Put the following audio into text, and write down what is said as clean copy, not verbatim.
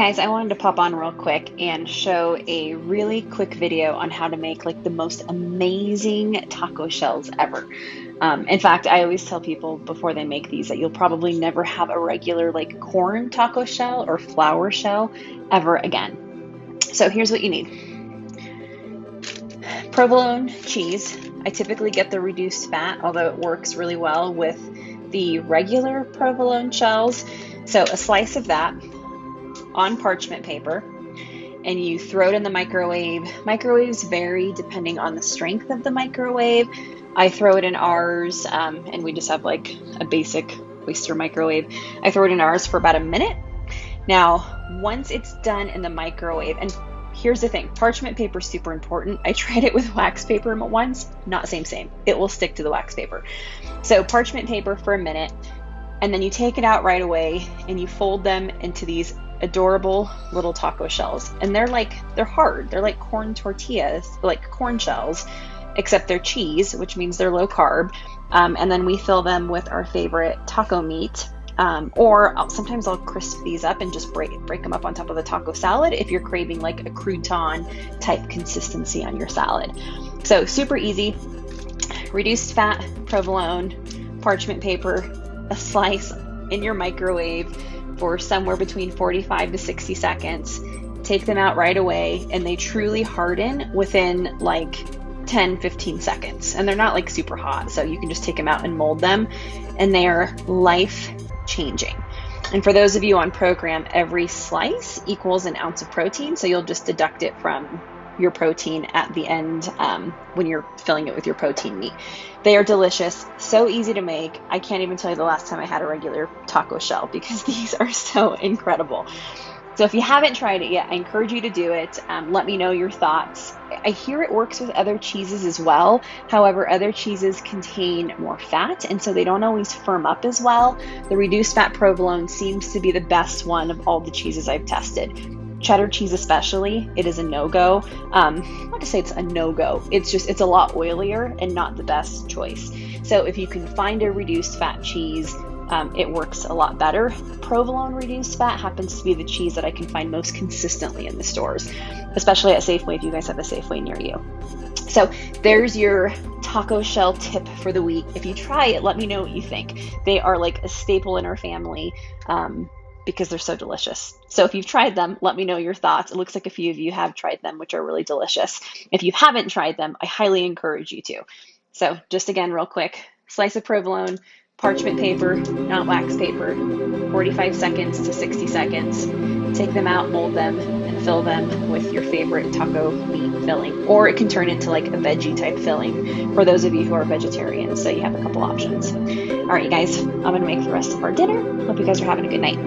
Guys, I wanted to pop on real quick and show a really quick video on how to make like the most amazing taco shells ever. In fact, I always tell people before they make these that you'll probably never have a regular like corn taco shell or flour shell ever again. So here's what you need. Provolone cheese. I typically get the reduced fat, although it works really well with the regular provolone shells. So a slice of that on parchment paper, and you throw it in the microwave. Microwaves vary depending on the strength of the microwave. I throw it in ours, and we just have like a basic Oyster microwave. I throw it in ours for about a minute. Now, once it's done in the microwave, and here's the thing, parchment paper is super important. I tried it with wax paper once, not same. It will stick to the wax paper. So parchment paper for a minute, and then you take it out right away and you fold them into these adorable little taco shells. And they're hard. They're like corn tortillas, like corn shells, except they're cheese, which means they're low carb. And then we fill them with our favorite taco meat. Sometimes I'll crisp these up and just break them up on top of the taco salad if you're craving like a crouton type consistency on your salad. So super easy. Reduced fat provolone, parchment paper, a slice in your microwave for somewhere between 45 to 60 seconds. Take them out right away, and they truly harden within like 10-15 seconds. And they're not like super hot, so you can just take them out and mold them, and they are life changing. And for those of you on program, every slice equals an ounce of protein, so you'll just deduct it from your protein at the end when you're filling it with your protein meat. They are delicious, so easy to make. I can't even tell you the last time I had a regular taco shell because these are so incredible. So if you haven't tried it yet, I encourage you to do it. Let me know your thoughts. I hear it works with other cheeses as well. However, other cheeses contain more fat, and so they don't always firm up as well. The reduced fat provolone seems to be the best one of all the cheeses I've tested. Cheddar cheese especially, it is a no-go. Not to say it's a no-go, it's a lot oilier and not the best choice. So if you can find a reduced fat cheese, it works a lot better. Provolone reduced fat happens to be the cheese that I can find most consistently in the stores, especially at Safeway if you guys have a Safeway near you. So there's your taco shell tip for the week. If you try it, let me know what you think. They are like a staple in our family because they're so delicious. So if you've tried them, let me know your thoughts. It looks like a few of you have tried them, which are really delicious. If you haven't tried them, I highly encourage you to. So just again, real quick, slice of provolone, parchment paper, not wax paper, 45 seconds to 60 seconds. Take them out, mold them, and fill them with your favorite taco meat filling. Or it can turn into like a veggie type filling for those of you who are vegetarians, so you have a couple options. All right, you guys, I'm gonna make the rest of our dinner. Hope you guys are having a good night.